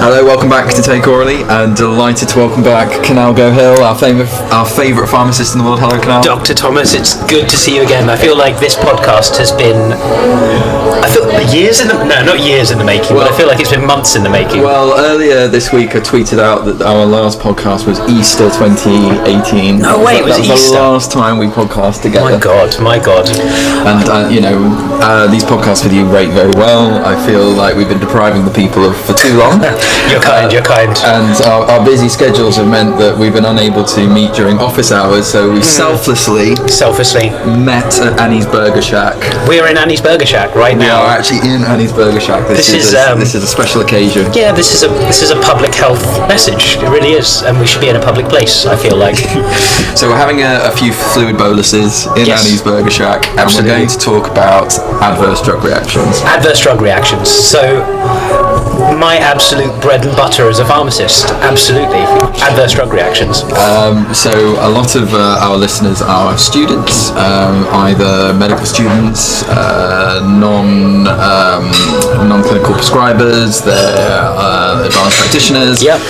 Hello, welcome back to Take Orally, and delighted to welcome back Kunal Gohil, our favourite pharmacist in the world. Hello, Kunal. Dr. Thomas, it's good to see you again. I feel like this podcast has been, not years in the making, but I feel like it's been months in the making. Well, earlier this week I tweeted out that our last podcast was Easter 2018. No way, it was Easter. That was the last time we podcast together. My God. And, these podcasts with you rate very well. I feel like we've been depriving the people for too long. You're kind. And our busy schedules have meant that we've been unable to meet during office hours, so we selflessly met at Annie's Burger Shack. We're in Annie's Burger Shack right now. We are actually in Annie's Burger Shack. This is a special occasion. Yeah, this is a public health message. It really is, and we should be in a public place, I feel like. So we're having a few fluid boluses in Annie's Burger Shack, and Absolutely. We're going to talk about adverse drug reactions. Adverse drug reactions. So, my absolute bread and butter as a pharmacist, absolutely, adverse drug reactions. So a lot of our listeners are students, either medical students, non-clinical prescribers, they're advanced practitioners. Yep.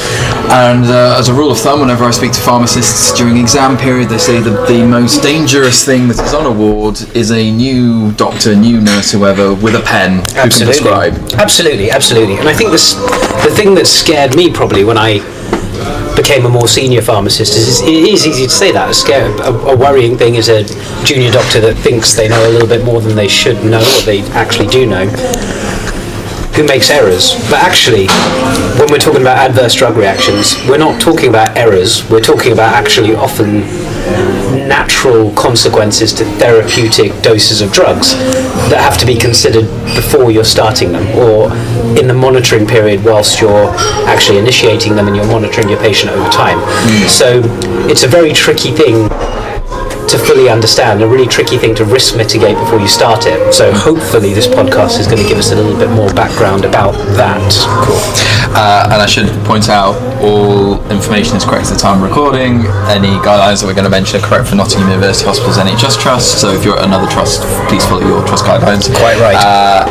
And as a rule of thumb, whenever I speak to pharmacists during exam period, they say that the most dangerous thing that is on a ward is a new doctor, new nurse, whoever, with a pen who can prescribe. Absolutely. And I think the thing that scared me probably when I became a more senior pharmacist is it is easy to say that. A worrying thing is a junior doctor that thinks they know a little bit more than they should know, or they actually do know, who makes errors. But actually, when we're talking about adverse drug reactions, we're not talking about errors, we're talking about actually often natural consequences to therapeutic doses of drugs that have to be considered before you're starting them, or in the monitoring period whilst you're actually initiating them and you're monitoring your patient over time. So it's a very tricky thing to fully understand, a really tricky thing to risk mitigate before you start it. So hopefully this podcast is going to give us a little bit more background about that. Cool. And I should point out, all information is correct at the time of recording. Any guidelines that we're going to mention are correct for Nottingham University Hospital's NHS Trust, so if you're at another trust, please follow your trust guidelines. Quite right.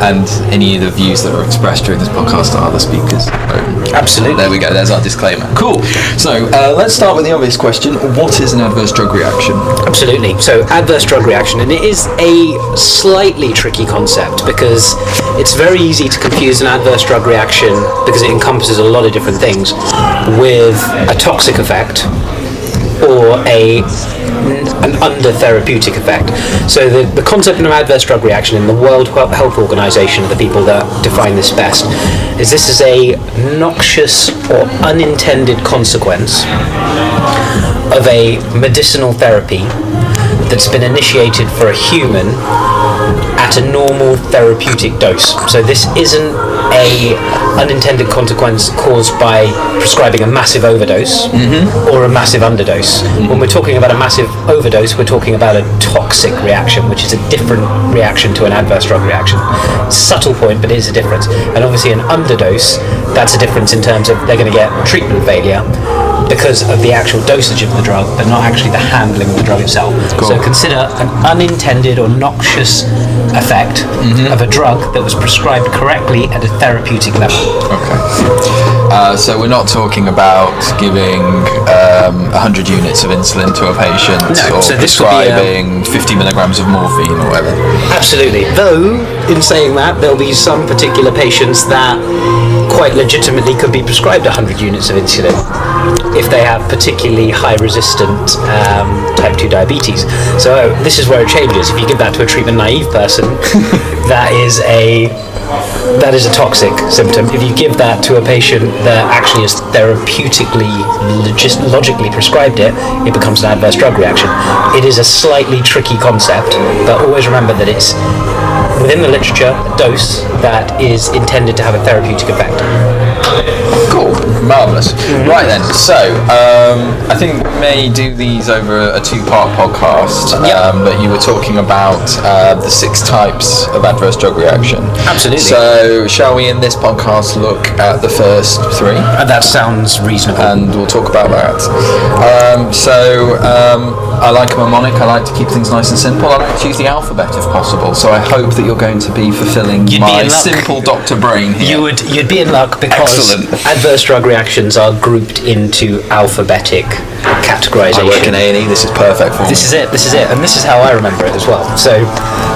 And any of the views that are expressed during this podcast are the speakers' own. Absolutely. There we go, there's our disclaimer. Cool. So let's start with the obvious question. What is an adverse drug reaction? Absolutely. So adverse drug reaction, and it is a slightly tricky concept because it's very easy to confuse an adverse drug reaction, because it encompasses a lot of different things, with a toxic effect or an under-therapeutic effect. So the concept of an adverse drug reaction in the World Health Organization, are the people that define this best, is this is a noxious or unintended consequence of a medicinal therapy that's been initiated for a human at a normal therapeutic dose. So this isn't a unintended consequence caused by prescribing a massive overdose or a massive underdose. When we're talking about a massive overdose, we're talking about a toxic reaction, which is a different reaction to an adverse drug reaction. Subtle point, but it is a difference. And obviously an underdose, that's a difference in terms of they're going to get treatment failure because of the actual dosage of the drug, but not actually the handling of the drug itself. Cool. So consider an unintended or noxious effect of a drug that was prescribed correctly at a therapeutic level. Okay. So we're not talking about giving 100 units of insulin to a patient, or so prescribing 50 milligrams of morphine or whatever. Absolutely. Though, in saying that, there'll be some particular patients that quite legitimately could be prescribed 100 units of insulin if they have particularly high resistant type 2 diabetes. So this is where it changes. If you give that to a treatment naive person, that is a toxic symptom. If you give that to a patient that actually is therapeutically, logically prescribed it becomes an adverse drug reaction. It is a slightly tricky concept, but always remember that it's within the literature a dose that is intended to have a therapeutic effect. Cool. Marvellous. Right then, so I think we may do these over a two-part podcast, but you were talking about the 6 types of adverse drug reaction. Absolutely. So shall we in this podcast look at the first 3? That sounds reasonable. And we'll talk about that. I like a mnemonic. I like to keep things nice and simple. I like to use the alphabet if possible. So I hope that you're going to be fulfilling my simple doctor brain here. You'd be in luck because adverse drug reactions are grouped into alphabetic categorization. I work in A&E. This is perfect for me. This is it, and this is how I remember it as well. So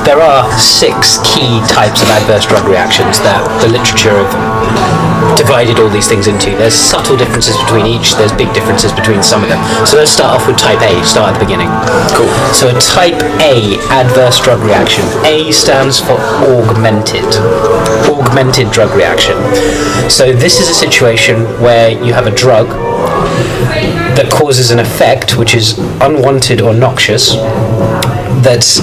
there are 6 key types of adverse drug reactions that the literature have divided all these things into. There's subtle differences between each, there's big differences between some of them. So let's start off with type A, start at the beginning. Cool. So a type A adverse drug reaction, A stands for augmented drug reaction. So this is a situation where you have a drug that causes an effect which is unwanted or noxious, that's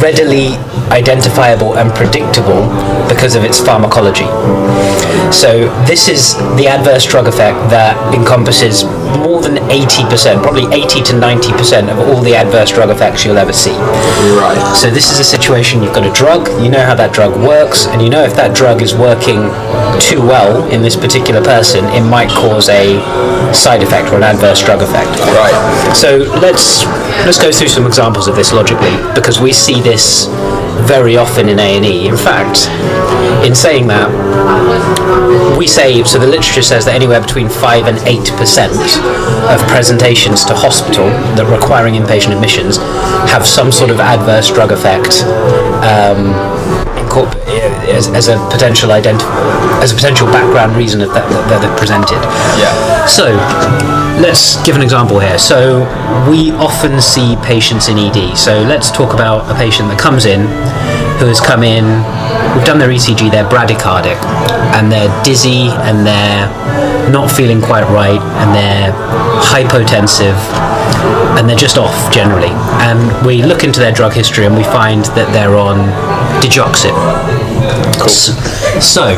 readily identifiable and predictable because of its pharmacology. So this is the adverse drug effect that encompasses more than 80%, probably 80 to 90% of all the adverse drug effects you'll ever see. Right. So this is a situation, you've got a drug, you know how that drug works, and you know if that drug is working too well in this particular person, it might cause a side effect or an adverse drug effect. Right. So let's go through some examples of this logically, because we see this very often in A&E. In fact, in saying that, we say, so the literature says that anywhere between 5 and 8% of presentations to hospital that requiring inpatient admissions have some sort of adverse drug effect as a potential background reason that they're presented. Yeah. So let's give an example here. So we often see patients in ED. So let's talk about a patient that comes in, who has come in, we've done their ECG, they're bradycardic, and they're dizzy, and they're not feeling quite right, and they're hypotensive, and they're just off generally. And we look into their drug history and we find that they're on digoxin. Cool. So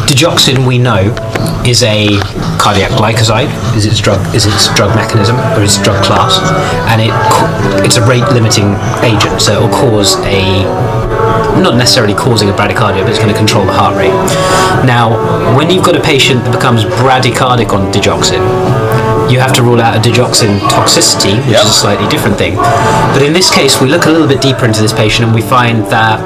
digoxin, we know, is a cardiac glycoside, is its drug mechanism or its drug class, and it's a rate limiting agent, so it will cause not necessarily causing a bradycardia, but it's going to control the heart rate. Now, when you've got a patient that becomes bradycardic on digoxin, you have to rule out a digoxin toxicity, which is a slightly different thing. But in this case, we look a little bit deeper into this patient and we find that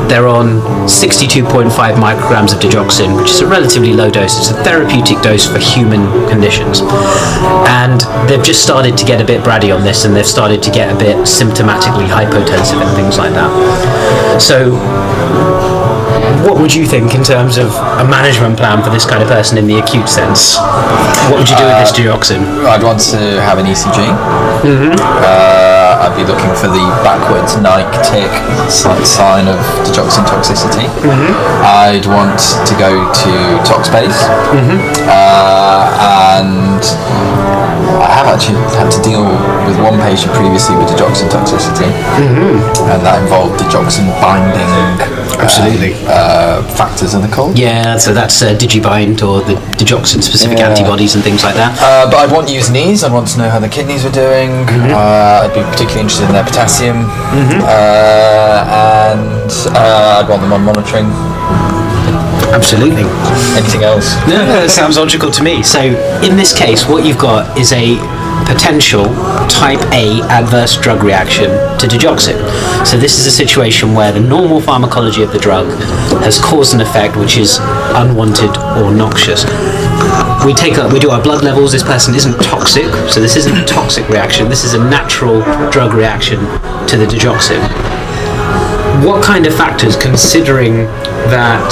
they're on 62.5 micrograms of digoxin, which is a relatively low dose. It's a therapeutic dose for human conditions. And they've just started to get a bit braddy on this, and they've started to get a bit symptomatically hypotensive and things like that. So what would you think in terms of a management plan for this kind of person in the acute sense? What would you do with this digoxin? I'd want to have an ECG. I'd be looking for the backwards Nike tick sign of digoxin toxicity. I'd want to go to ToxBase, and I have actually had to deal with one patient previously with digoxin toxicity, and that involved digoxin binding. Absolutely. Factors are they called? Yeah, so that's Digibind or the digoxin-specific antibodies and things like that. But I'd want to use knees. I'd want to know how the kidneys were doing. I'd be particularly interested in their potassium, and I'd want them on monitoring. Absolutely. Anything else? No, that sounds logical to me. So in this case, what you've got is a potential type A adverse drug reaction to digoxin. So this is a situation where the normal pharmacology of the drug has caused an effect which is unwanted or noxious. We do our blood levels. This person isn't toxic, so this isn't a toxic reaction. This is a natural drug reaction to the digoxin. What kind of factors, considering that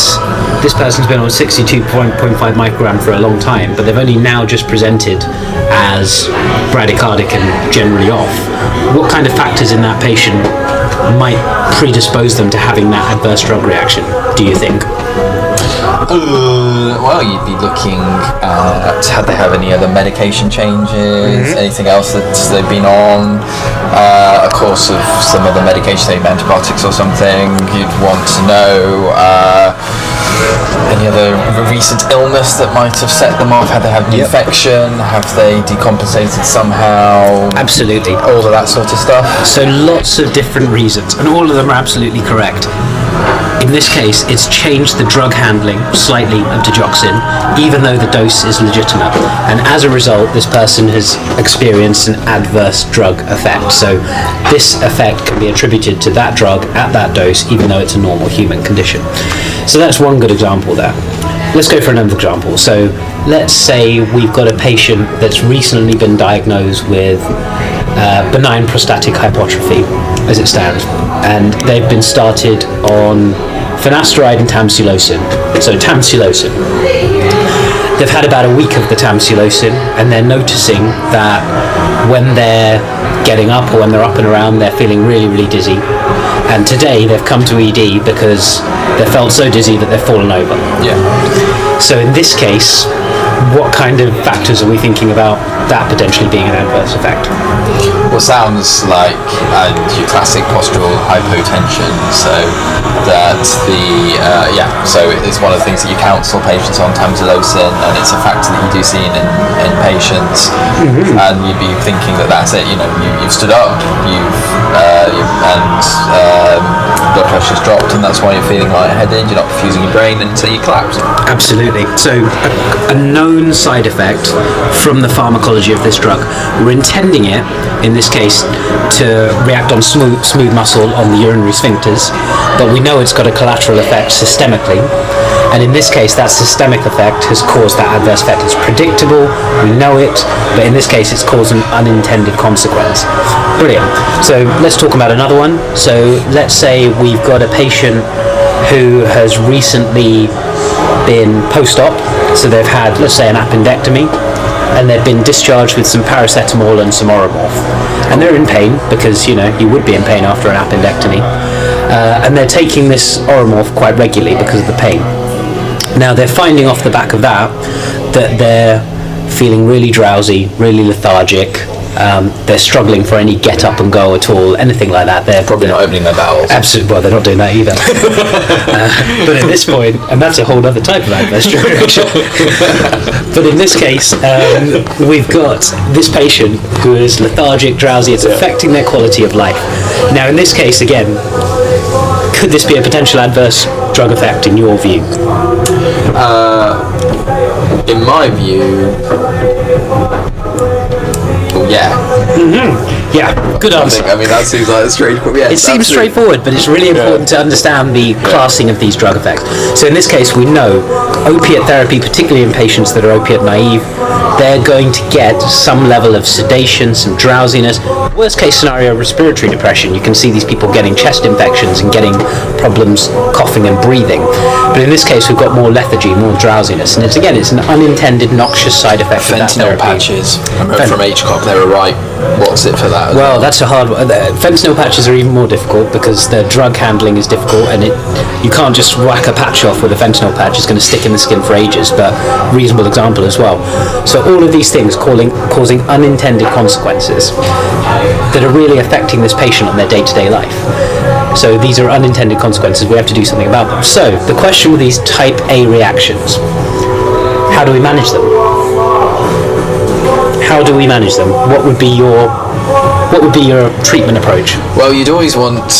this person's been on 62.5 microgram for a long time, but they've only now just presented as bradycardic and generally off, what kind of factors in that patient might predispose them to having that adverse drug reaction, do you think? Well, you'd be looking at had they have any other medication changes, anything else that they've been on, a course of some other medication, say antibiotics or something. You'd want to know Any other recent illness that might have set them off? Have they had an infection? Have they decompensated somehow? Absolutely. All of that sort of stuff. So lots of different reasons, and all of them are absolutely correct. In this case, it's changed the drug handling slightly of digoxin, even though the dose is legitimate. And as a result, this person has experienced an adverse drug effect. So this effect can be attributed to that drug at that dose, even though it's a normal human condition. So that's one good example there. Let's go for another example. So let's say we've got a patient that's recently been diagnosed with benign prostatic hypertrophy, as it stands, and they've been started on finasteride and tamsulosin. So tamsulosin. They've had about a week of the tamsulosin, and they're noticing that when they're getting up or when they're up and around, they're feeling really, really dizzy. And today they've come to ED because they felt so dizzy that they've fallen over. Yeah. So in this case, what kind of factors are we thinking about that potentially being an adverse effect? Well, sounds like your classic postural hypotension. So that so it's one of the things that you counsel patients on, tamsulosin, and it's a factor that you do see in patients. And you'd be thinking that that's it. You've stood up, blood pressure's dropped, and that's why you're feeling lightheaded. You're not perfusing your brain, and so you collapse. Absolutely. So a known side effect from the pharmacology of this drug. We're intending it, in this case, to react on smooth muscle on the urinary sphincters, but we know it's got a collateral effect systemically. And in this case, that systemic effect has caused that adverse effect. It's predictable, we know it, but in this case, it's caused an unintended consequence. Brilliant. So let's talk about another one. So let's say we've got a patient who has recently been post-op, so they've had, let's say, an appendectomy, and they've been discharged with some paracetamol and some Oromorph. And they're in pain, because, you would be in pain after an appendectomy. And they're taking this Oromorph quite regularly because of the pain. Now, they're finding off the back of that they're feeling really drowsy, really lethargic. They're struggling for any get up and go at all, anything like that. They're Probably not opening their bowels. Absolutely. Well, they're not doing that either. But at this point, and that's a whole other type of adverse drug reaction. But in this case, we've got this patient who is lethargic, drowsy. It's affecting their quality of life. Now, in this case, again, could this be a potential adverse drug effect in your view? In my view, yeah. Yeah, good answer. That seems like a straightforward. Yeah, it seems straightforward, but it's really important to understand the classing of these drug effects. So in this case, we know opiate therapy, particularly in patients that are opiate naive, they're going to get some level of sedation, some drowsiness. Worst case scenario, respiratory depression. You can see these people getting chest infections and getting problems coughing and breathing. But in this case, we've got more lethargy, more drowsiness, and it's an unintended noxious side effect of that Fentanyl therapy. patches. I heard from HCOP they were right. What's it for that? Well, that's a hard one. Fentanyl patches are even more difficult because the drug handling is difficult, and you can't just whack a patch off with a fentanyl patch. It's going to stick in the skin for ages, but reasonable example as well. So all of these things causing unintended consequences that are really affecting this patient on their day-to-day life. So these are unintended consequences. We have to do something about them. So the question with these type A reactions, how do we manage them? How do we manage them? What would be your treatment approach? Well, you'd always want,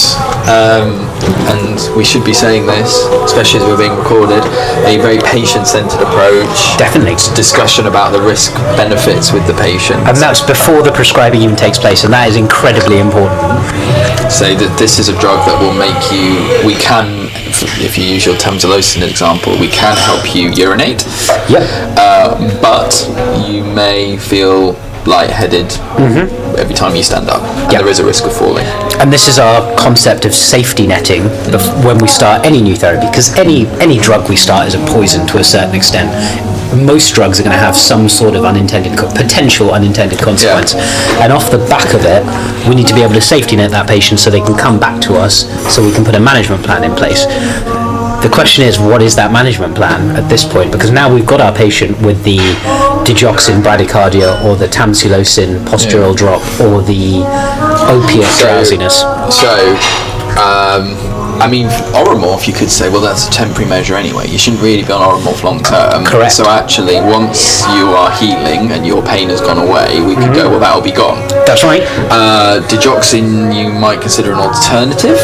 and we should be saying this, especially as we're being recorded, a very patient-centered approach. Definitely. Discussion about the risk benefits with the patient. And that's before the prescribing even takes place, and that is incredibly important. Say that this is a drug that will make we can, if you use your tamsulosin example, we can help you urinate. Yep. But you may feel lightheaded every time you stand up, and there is a risk of falling. And this is our concept of safety netting when we start any new therapy, because any drug we start is a poison to a certain extent. Most drugs are going to have some sort of potential unintended consequence, and off the back of it, we need to be able to safety net that patient so they can come back to us, so we can put a management plan in place. The question is, what is that management plan at this point? Because now we've got our patient with the digoxin bradycardia, or the tamsulosin postural drop, or the opiate drowsiness. So, I mean, Oromorph, you could say, well, that's a temporary measure anyway. You shouldn't really be on Oromorph long term. Correct. So actually, once you are healing and your pain has gone away, we could go, well, that'll be gone. That's right. Digoxin, you might consider an alternative.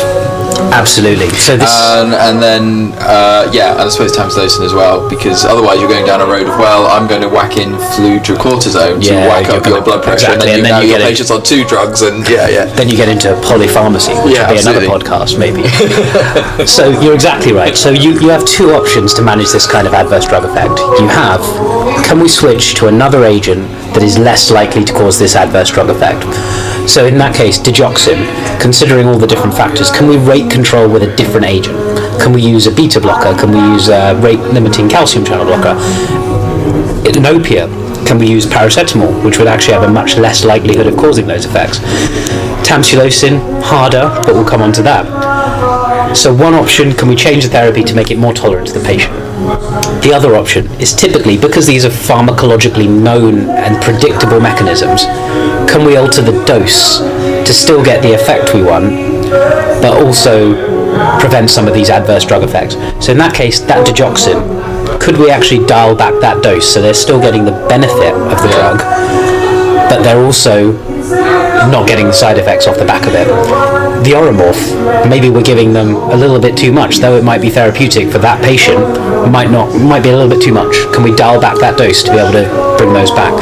Absolutely. So this, and then and I suppose tamsulosin as well, because otherwise you're going down a road of, well, I'm going to whack in fludrocortisone to whack up your blood pressure, exactly, and then, your patient's on 2 drugs, and then you get into polypharmacy, which would be absolutely. another podcast maybe. So you're exactly right. So you have 2 options to manage this kind of adverse drug effect. You have, can we switch to another agent that is less likely to cause this adverse drug effect? So in that case, digoxin, considering all the different factors, can we rate control with a different agent? Can we use a beta blocker? Can we use a rate-limiting calcium channel blocker? In opiate, can we use paracetamol, which would actually have a much less likelihood of causing those effects? Tamsulosin, harder, but we'll come on to that. So one option, can we change the therapy to make it more tolerant to the patient? The other option is typically, because these are pharmacologically known and predictable mechanisms, can we alter the dose to still get the effect we want, but also prevent some of these adverse drug effects? So in that case, that digoxin, could we actually dial back that dose so they're still getting the benefit of the drug, but they're also not getting the side effects off the back of it? The Oromorph, maybe we're giving them a little bit too much, though it might be therapeutic for that patient, might be a little bit too much. Can we dial back that dose to be able to bring those back?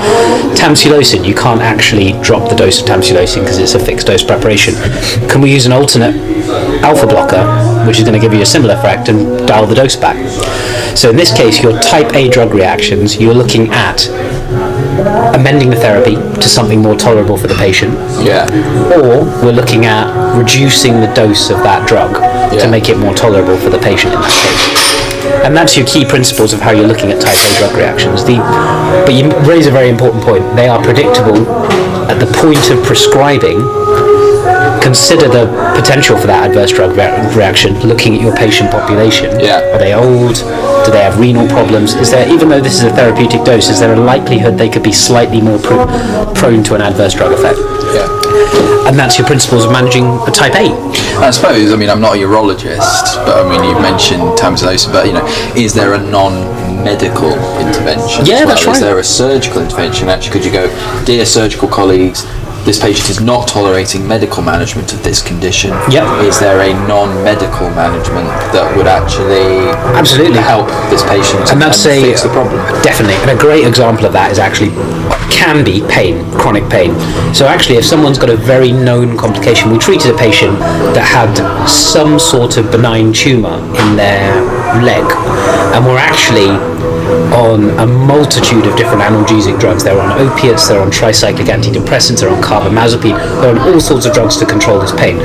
Tamsulosin, you can't actually drop the dose of tamsulosin because it's a fixed dose preparation. Can we use an alternate alpha blocker, which is going to give you a similar effect, and dial the dose back? So in this case, your type A drug reactions, you're looking at amending the therapy to something more tolerable for the patient, or we're looking at reducing the dose of that drug to make it more tolerable for the patient in that case. And that's your key principles of how you're looking at type A drug reactions. But you raise a very important point. They are predictable at the point of prescribing. Consider the potential for that adverse drug reaction, looking at your patient population. Are they old? Do they have renal problems? Is there, even though this is a therapeutic dose, is there a likelihood they could be slightly more prone to an adverse drug effect? And that's your principles of managing a type A. I suppose, I mean, I'm not a urologist, but I mean, you've mentioned tamsulosin, but, is there a non-medical intervention as well? That's right. Is there a surgical intervention? Actually, could you go, dear surgical colleagues, this patient is not tolerating medical management of this condition. Is there a non-medical management that would actually help this patient and fix the problem? Definitely. And a great example of that can be pain, chronic pain. So actually, if someone's got a very known complication, we treated a patient that had some sort of benign tumour in their leg, and we're actually on a multitude of different analgesic drugs. They're on opiates, they're on tricyclic antidepressants, they're on carbamazepine, they're on all sorts of drugs to control this pain.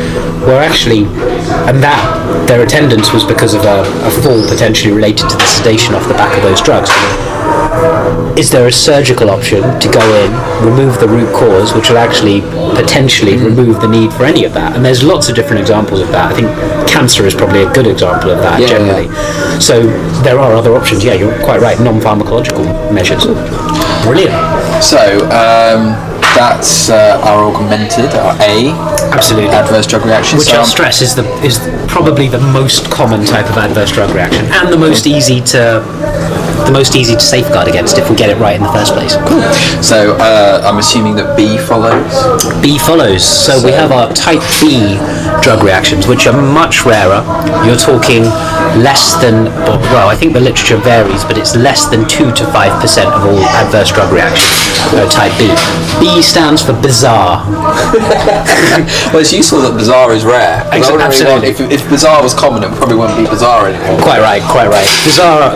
Their attendance was because of a fall potentially related to the sedation off the back of those drugs. Is there a surgical option to go in, remove the root cause, which will actually potentially remove the need for any of that? And there's lots of different examples of that. I think cancer is probably a good example of that generally. So there are other options. Yeah, you're quite right. Non-pharmacological measures. Brilliant. So that's our augmented, our A. Absolutely. Adverse drug reaction. Which I'll stress is probably the most common type of adverse drug reaction, and the most easy to safeguard against if we get it right in the first place. Cool. So I'm assuming that B follows? B follows. So we have our type B drug reactions, which are much rarer. You're talking less than, well, I think the literature varies, but it's less than 2 to 5% of all adverse drug reactions are type B. B stands for bizarre. Well, it's useful that bizarre is rare. Absolutely. If bizarre was common, it probably wouldn't be bizarre anymore. Quite right.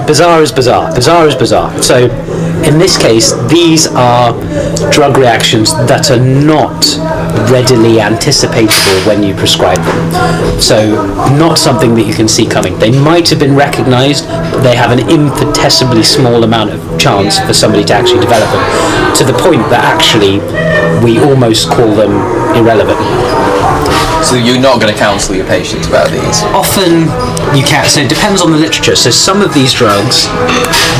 Bizarre is bizarre. Bizarre is bizarre. So, in this case, these are drug reactions that are not readily anticipatable when you prescribe them. So, not something that you can see coming. They might have been recognised, but they have an infinitesimally small amount of chance for somebody to actually develop them, to the point that actually we almost call them irrelevant. So you're not going to counsel your patients about these? Often you can't. So it depends on the literature. So some of these drugs,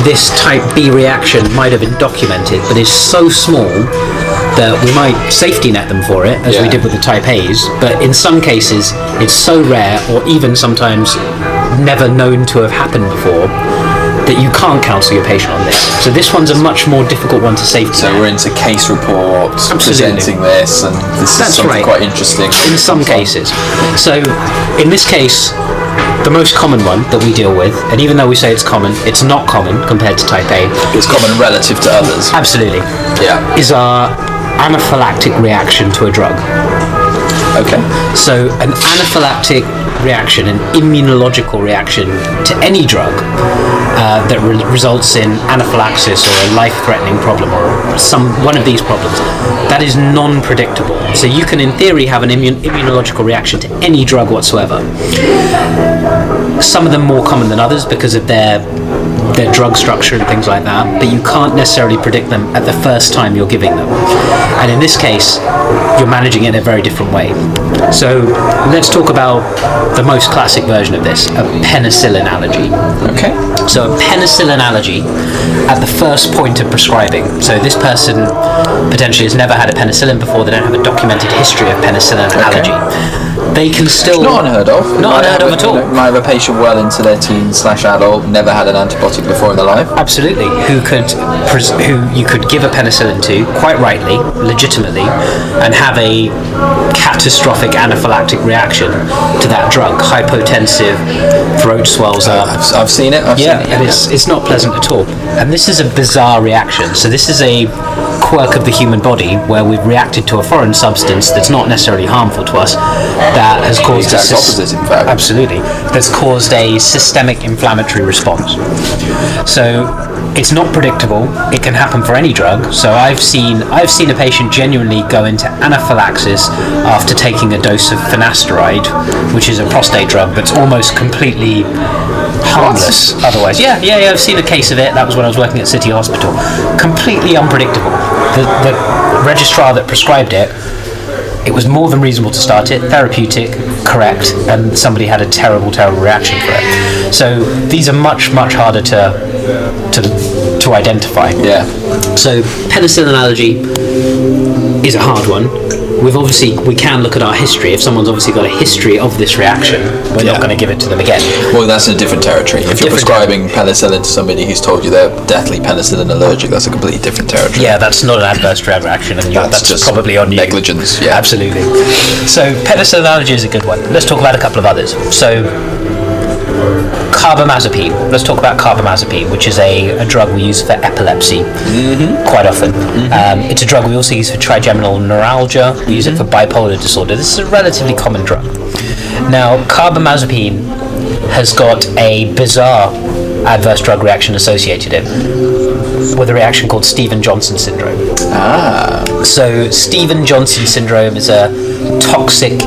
this type B reaction might have been documented, but is so small that we might safety net them for it, as we did with the type A's, but in some cases it's so rare, or even sometimes never known to have happened before, that you can't counsel your patient on this. So this one's a much more difficult one to safety So net. we're into case reports, presenting this, and this is something quite interesting. In some cases. So in this case, the most common one that we deal with, and even though we say it's common, it's not common compared to type A. It's common relative to others. Absolutely. Yeah. Is our anaphylactic reaction to a drug. Okay. So an anaphylactic reaction, an immunological reaction to any drug that results in anaphylaxis or a life-threatening problem or one of these problems, that is non-predictable. So you can in theory have an immunological reaction to any drug whatsoever. Some of them more common than others because of their drug structure and things like that, but you can't necessarily predict them at the first time you're giving them. And in this case, you're managing it in a very different way. So let's talk about the most classic version of this, a penicillin allergy. Okay. So a penicillin allergy at the first point of prescribing. So this person potentially has never had a penicillin before, they don't have a documented history of penicillin allergy. They can still... Not unheard of. Not unheard of at all. You might have a patient well into their teen/adult, never had an antibiotic before in their life. Absolutely. Who you could give a penicillin to, quite rightly, legitimately, and have a catastrophic anaphylactic reaction to that drug. Hypotensive, throat swells up. I've seen it. I've seen it. And it's not pleasant at all. And this is a bizarre reaction. So this is a quirk of the human body where we've reacted to a foreign substance that's not necessarily harmful to us, that has caused the opposite, in fact. Absolutely. That's caused a systemic inflammatory response. So it's not predictable. It can happen for any drug. So I've seen a patient genuinely go into anaphylaxis after taking a dose of finasteride, which is a prostate drug, but it's almost completely harmless otherwise. Yeah, I've seen a case of it. That was when I was working at City Hospital. Completely unpredictable. The registrar that prescribed it, it was more than reasonable to start it, therapeutic, correct, and somebody had a terrible reaction for it. So these are much harder to identify. Yeah. So penicillin allergy is a hard one. We can look at our history. If someone's obviously got a history of this reaction, we're not going to give it to them again. Well, that's a different territory. If you're prescribing penicillin to somebody who's told you they're deathly penicillin allergic, that's a completely different territory. Yeah, that's not an adverse drug reaction, and that's just probably on you. Negligence, yeah. Absolutely. So penicillin allergy is a good one. Let's talk about a couple of others. So carbamazepine. Let's talk about carbamazepine, which is a drug we use for epilepsy quite often. It's a drug we also use for trigeminal neuralgia. We use it for bipolar disorder. This is a relatively common drug. Now, carbamazepine has got a bizarre adverse drug reaction associated with a reaction called Stevens-Johnson syndrome. So Stevens-Johnson syndrome is a toxic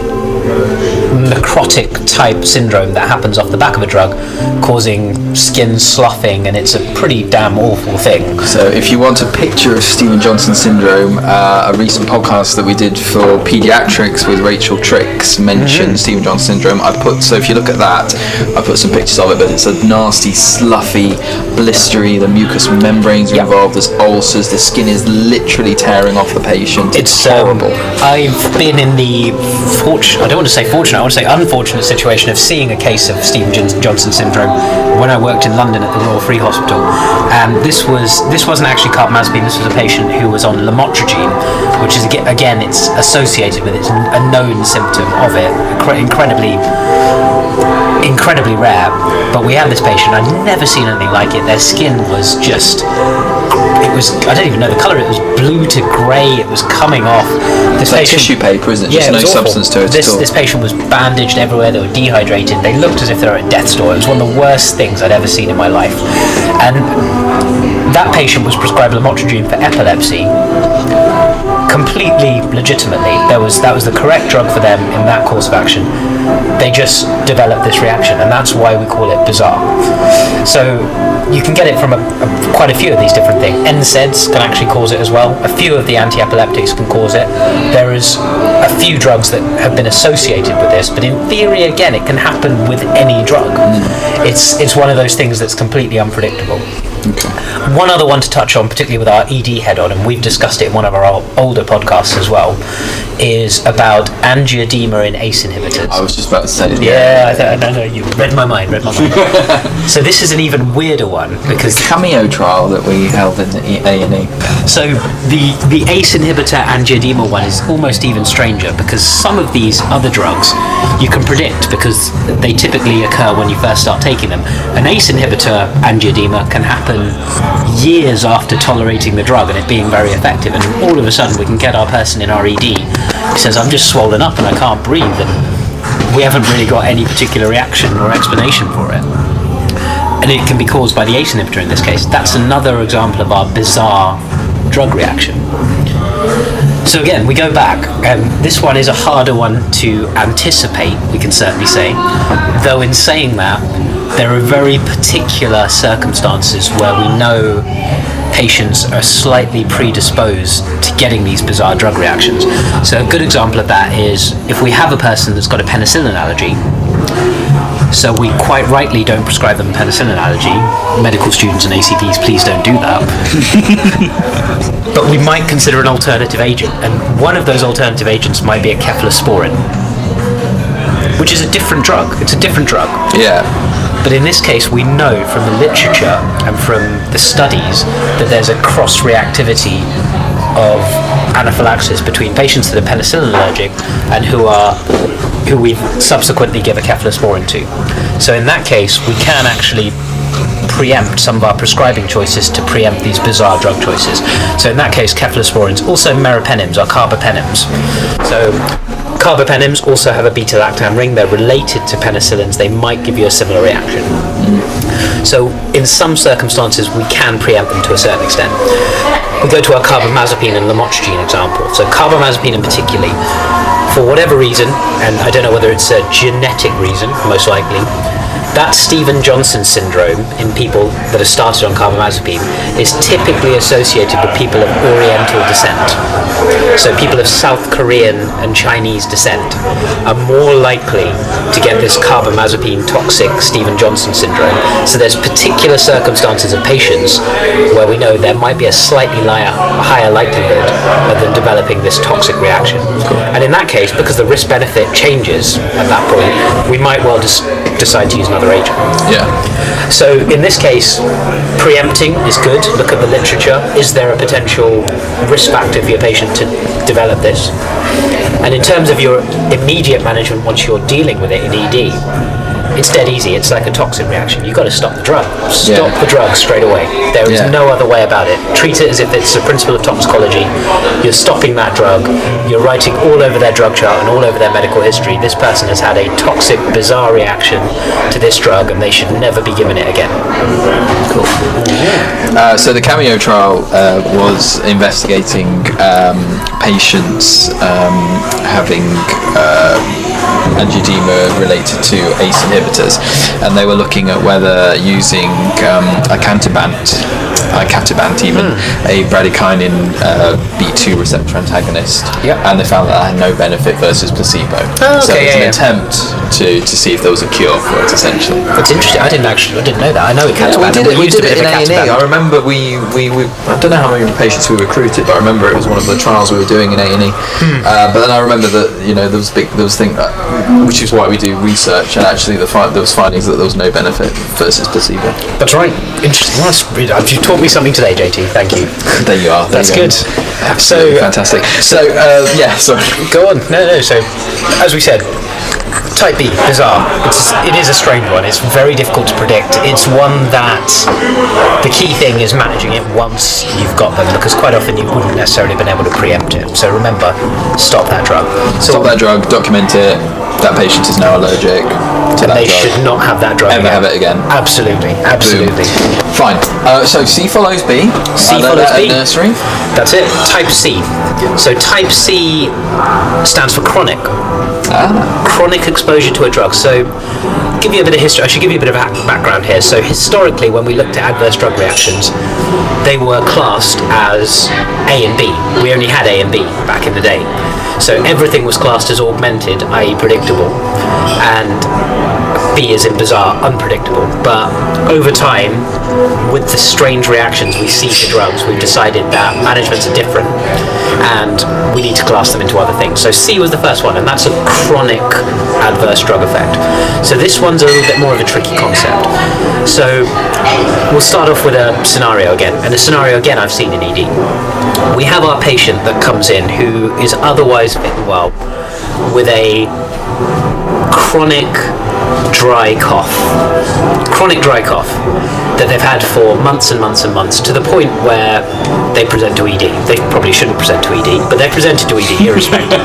necrotic type syndrome that happens off the back of a drug, causing skin sloughing, and it's a pretty damn awful thing. So if you want a picture of Stevens-Johnson syndrome, a recent podcast that we did for pediatrics with Rachel Tricks mentioned Stevens-Johnson syndrome. So if you look at that, I put some pictures of it, but it's a nasty, sloughy, blistery, the mucous membranes are involved, there's ulcers, the skin is literally tearing off the patient. It's horrible. I've been in the I want to say unfortunate situation of seeing a case of Stevens-Johnson syndrome when I worked in London at the Royal Free Hospital. This wasn't actually carbamazepine. This was a patient who was on lamotrigine, which is again it's associated with it. It's a known symptom of it, incredibly rare. But we had this patient. I'd never seen anything like it. Their skin was just. I don't even know the colour. It was blue to grey. It was coming off. It's like tissue paper, isn't it? Yeah, just no substance to it at all. This patient was bandaged everywhere. They were dehydrated. They looked as if they were at death's door. It was one of the worst things I'd ever seen in my life. And that patient was prescribed lamotrigine for epilepsy. Completely legitimately. That was the correct drug for them in that course of action. They just developed this reaction, and that's why we call it bizarre. So you can get it from quite a few of these different things. NSAIDs can actually cause it as well. A few of the anti-epileptics can cause it. There is a few drugs that have been associated with this, but in theory, again, it can happen with any drug. It's one of those things that's completely unpredictable. Okay. One other one to touch on, particularly with our ED head on, and we've discussed it in one of our older podcasts as well, is about angioedema in ACE inhibitors. I was just about to say. No, you read my mind. So this is an even weirder one because the Cameo trial that we held in the A&E. So the ACE inhibitor angioedema one is almost even stranger because some of these other drugs you can predict because they typically occur when you first start taking them. An ACE inhibitor angioedema can happen years after tolerating the drug and it being very effective, and all of a sudden we can get our person in our ED who says, I'm just swollen up and I can't breathe, and we haven't really got any particular reaction or explanation for it. And it can be caused by the ACE inhibitor in this case. That's another example of our bizarre drug reaction. So again, we go back, and this one is a harder one to anticipate, we can certainly say, though in saying that, there are very particular circumstances where we know patients are slightly predisposed to getting these bizarre drug reactions. So a good example of that is if we have a person that's got a penicillin allergy, so we quite rightly don't prescribe them penicillin allergy. Medical students and ACPs, please don't do that. But we might consider an alternative agent, and one of those alternative agents might be a cephalosporin, which is a different drug. It's a different drug. Yeah. But in this case, we know from the literature and from the studies that there's a cross-reactivity of anaphylaxis between patients that are penicillin allergic and who we subsequently give a cephalosporin to. So in that case, we can actually preempt some of our prescribing choices to preempt these bizarre drug choices. So in that case, cephalosporins, also meropenins or carbapenems. So carbapenims also have a beta-lactam ring. They're related to penicillins. They might give you a similar reaction. So in some circumstances, we can preempt them to a certain extent. We go to our carbamazepine and lamotrigine example. So carbamazepine in particular, for whatever reason, and I don't know whether it's a genetic reason, most likely, that Stevens-Johnson syndrome in people that have started on carbamazepine is typically associated with people of Oriental descent. So people of South Korean and Chinese descent are more likely to get this carbamazepine toxic Stevens-Johnson syndrome. So there's particular circumstances of patients where we know there might be a slightly higher likelihood of them developing this toxic reaction. And in that case, because the risk-benefit changes at that point, we might well just decide to use another agent. Yeah. So in this case, preempting is good. Look at the literature. Is there a potential risk factor for your patient to develop this? And in terms of your immediate management once you're dealing with it in ED, it's dead easy. It's like a toxic reaction. You've got to stop the drug. Stop the drug straight away. There is no other way about it. Treat it as if it's a principle of toxicology. You're stopping that drug. You're writing all over their drug chart and all over their medical history, this person has had a toxic, bizarre reaction to this drug and they should never be given it again. Cool. So the Cameo trial was investigating patients having angioedema related to ACE inhibitors, and they were looking at whether using icatibant even, a bradykinin B2 receptor antagonist, and they found that had no benefit versus placebo. So it was an attempt to see if there was a cure for it, essentially. That's interesting. I didn't know that. I know icatibant. We did it in A&E. I remember we I don't know how many patients we recruited, but I remember it was one of the trials we were doing in A&E. But then I remember that there was thing which is why we do research, and actually there was findings that there was no benefit versus placebo. That's right. Interesting. Well, you've taught me something today, JT. Thank you. There you are. That's good. Absolutely fantastic. So sorry. Go on. No. So as we said, Type B, bizarre. It is a strange one. It's very difficult to predict. It's one that the key thing is managing it once you've got them, because quite often you wouldn't necessarily have been able to preempt it. So remember, stop that drug. Stop that drug, document it. That patient is now allergic to that drug. They should not have that drug ever again. have it again. Absolutely. Boom. Fine. So C follows B. C follows B. Nursery. That's it. Type C. So type C stands for chronic. Chronic exposure to a drug. So give you a bit of history. I should give you a bit of background here. So historically, when we looked at adverse drug reactions, they were classed as A and B. We only had A and B back in the day. So everything was classed as augmented, i.e. predictable. And B as in bizarre, unpredictable. But over time, with the strange reactions we see to drugs, we've decided that managements are different and we need to class them into other things. So C was the first one, and that's a chronic adverse drug effect. So this one's a little bit more of a tricky concept. So we'll start off with a scenario again, and a scenario again I've seen in ED. We have our patient that comes in who is otherwise fit and well with a chronic dry cough that they've had for months and months and months, to the point where they present to ED. They probably shouldn't present to ED, but they're presented to ED irrespective.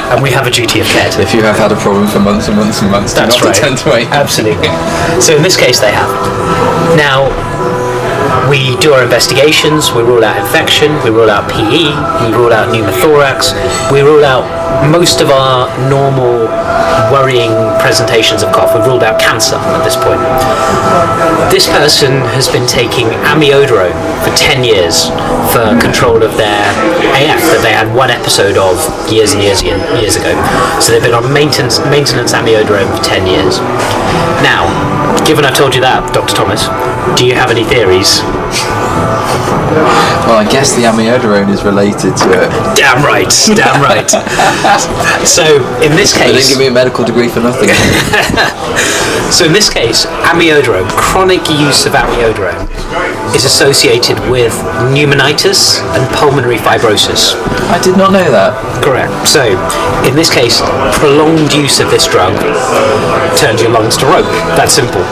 And we have a duty of care to them. If you have had a problem for months and months and months, That's do not right. attend to it. Absolutely. So in this case they have. Now, we do our investigations, we rule out infection, we rule out PE, we rule out pneumothorax, we rule out most of our normal worrying presentations of cough. We've ruled out cancer at this point. This person has been taking amiodarone for 10 years for control of their AF that they had one episode of years and years ago. So they've been on maintenance amiodarone for 10 years. Now, given I've told you that, Dr. Thomas, do you have any theories? Well, I guess the amiodarone is related to it. Damn right. So in this They didn't case, give me a medical degree for nothing. so in this case, amiodarone, chronic use of amiodarone, is associated with pneumonitis and pulmonary fibrosis. I did not know that. Correct. So in this case, prolonged use of this drug turns your lungs to rope. That's simple.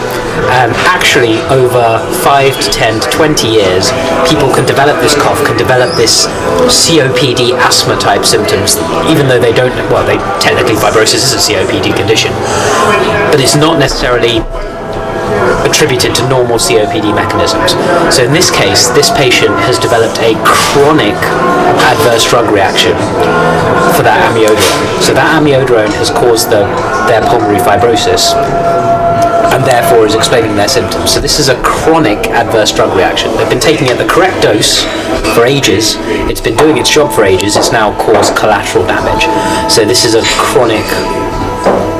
And actually, over 5 to 10 to 20 years, people can develop this cough, can develop this COPD asthma type symptoms, even though they don't, well, technically fibrosis is a COPD condition, but it's not necessarily attributed to normal COPD mechanisms. So in this case, this patient has developed a chronic adverse drug reaction for that amiodarone. So that amiodarone has caused their pulmonary fibrosis, and therefore is explaining their symptoms. So this is a chronic adverse drug reaction. They've been taking it at the correct dose for ages. It's been doing its job for ages. It's now caused collateral damage. So this is a chronic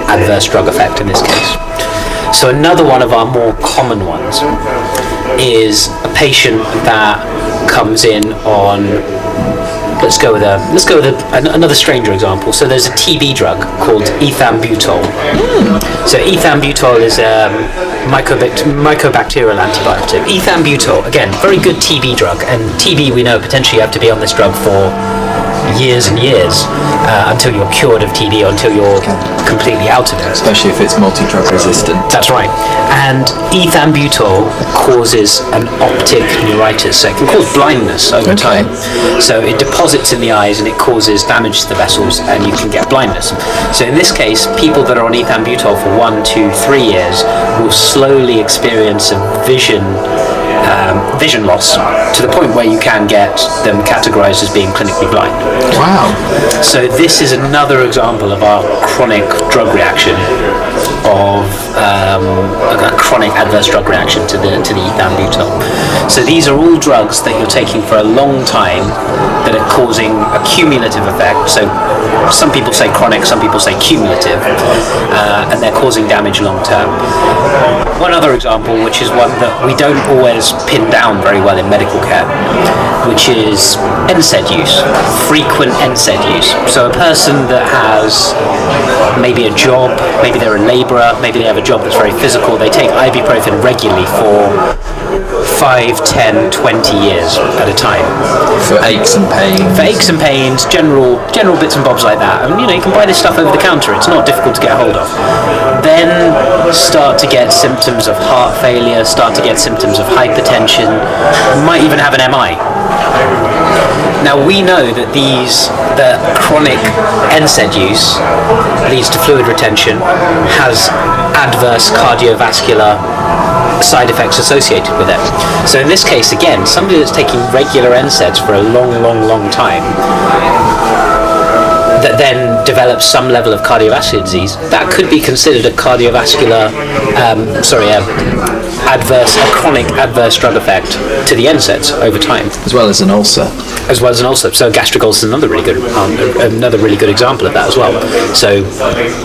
adverse drug effect in this case. So another one of our more common ones is a patient that comes in on, let's go with another stranger example. So there's a TB drug called ethambutol. So ethambutol is a mycobacterial antibiotic. Ethambutol, again, very good TB drug, and TB, we know, potentially you have to be on this drug for years and years until you're cured of TB, or until you're completely out of it. Especially if it's multi-drug resistant. That's right. And ethambutol causes an optic neuritis, so it can cause blindness over time. So it deposits in the eyes and it causes damage to the vessels, and you can get blindness. So in this case, people that are on ethambutol for 1, 2, 3 years will slowly experience a vision loss, to the point where you can get them categorized as being clinically blind. Wow. So this is another example of our chronic drug reaction, of a chronic adverse drug reaction to the ethambutol. So these are all drugs that you're taking for a long time that are causing a cumulative effect. So some people say chronic, some people say cumulative, and they're causing damage long term. One other example, which is one that we don't always pin down very well in medical care, which is NSAID use, frequent NSAID use. So a person that has maybe a job, maybe they're a labourer, maybe they have a job that's very physical, they take ibuprofen regularly for 5, 10, 20 years at a time. For aches and pains. For aches and pains, general bits and bobs like that. And you can buy this stuff over the counter, it's not difficult to get hold of. Then start to get symptoms of heart failure, start to get symptoms of hypertension, might even have an MI. Now we know that the chronic NSAID use leads to fluid retention, has adverse cardiovascular side effects associated with it. So in this case, again, somebody that's taking regular NSAIDs for a long time, that then develops some level of cardiovascular disease, that could be considered a cardiovascular, a chronic adverse drug effect to the NSAIDs over time. As well as an ulcer. So gastric ulcer is another really good example of that as well. So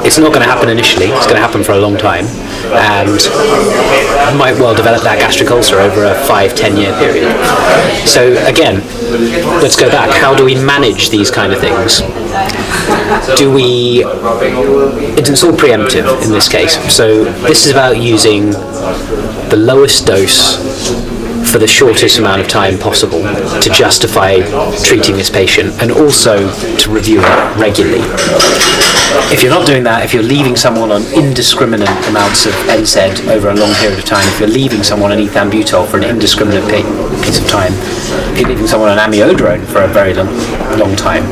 it's not going to happen initially, it's going to happen for a long time. and might well develop that gastric ulcer over a 5-10 year period. So again, let's go back. How do we manage these kind of things? It's all preemptive in this case. So this is about using the lowest dose for the shortest amount of time possible to justify treating this patient, and also to review it regularly. If you're not doing that, if you're leaving someone on indiscriminate amounts of NSAID over a long period of time, if you're leaving someone on ethambutol for an indiscriminate piece of time, if you're leaving someone on amiodarone for a very long time,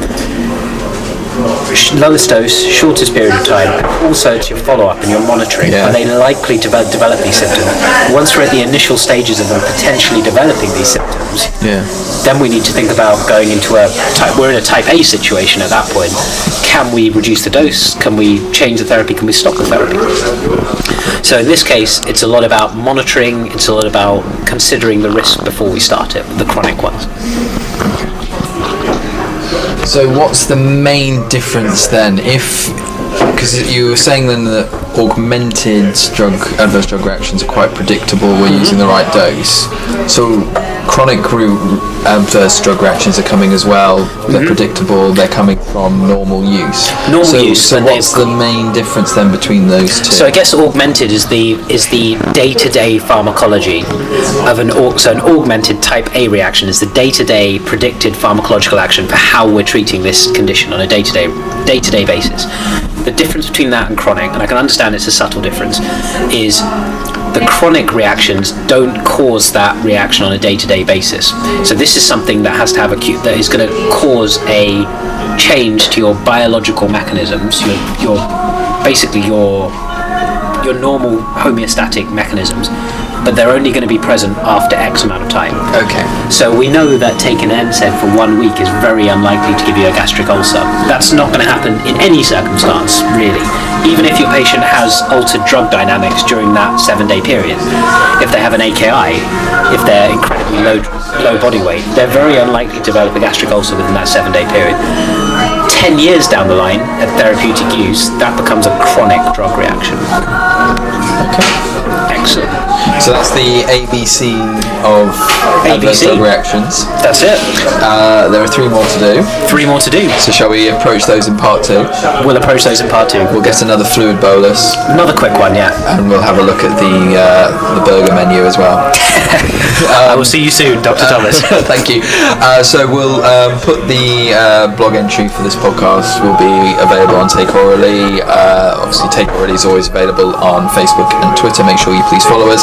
lowest dose, shortest period of time, also to your follow-up and your monitoring. Are they likely to develop these symptoms? Once we're at the initial stages of them potentially developing these symptoms, then we need to think about going into we're in a type A situation at that point. Can we reduce the dose? Can we change the therapy? Can we stop the therapy? So in this case, it's a lot about monitoring, it's a lot about considering the risk before we start it, the chronic ones. So what's the main difference then? Because you were saying then that augmented adverse drug reactions are quite predictable, we're using the right dose. So chronic adverse drug reactions are coming as well, they're predictable, they're coming from normal use. So what's the main difference then between those two? So I guess augmented is the day-to-day pharmacology of an augmented type A reaction is the day-to-day predicted pharmacological action for how we're treating this condition on a day-to-day basis. The difference between that and chronic, and I can understand it's a subtle difference, is the chronic reactions don't cause that reaction on a day-to-day basis. So this is something that has to have that is going to cause a change to your biological mechanisms, your normal homeostatic mechanisms, but they're only going to be present after X amount of time. Okay. So we know that taking an NSAID for 1 week is very unlikely to give you a gastric ulcer. That's not going to happen in any circumstance, really. Even if your patient has altered drug dynamics during that 7-day period, if they have an AKI, if they're incredibly low body weight, they're very unlikely to develop a gastric ulcer within that 7-day period. 10 years down the line, at therapeutic use, that becomes a chronic drug reaction. Okay. Excellent. So that's the ABC of adverse drug reactions. That's it. There are 3 more to do. 3 more to do. So shall we approach those in part 2? We'll approach those in part 2. We'll get another fluid bolus. Another quick one, yeah. And we'll have a look at the burger menu as well. I will see you soon, Dr. Thomas. Thank you. So we'll put the blog entry for this podcast will be available on Take Orally. Obviously, Take Orally is always available on Facebook and Twitter. Make sure you please follow us.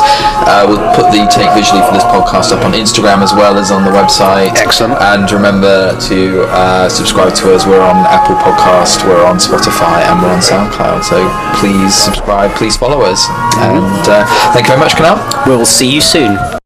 We'll put the Take Visually for this podcast up on Instagram as well as on the website. Excellent. And remember to subscribe to us. We're on Apple Podcast, we're on Spotify, and we're on SoundCloud. So please subscribe, please follow us. And thank you very much, Kunal. We'll see you soon.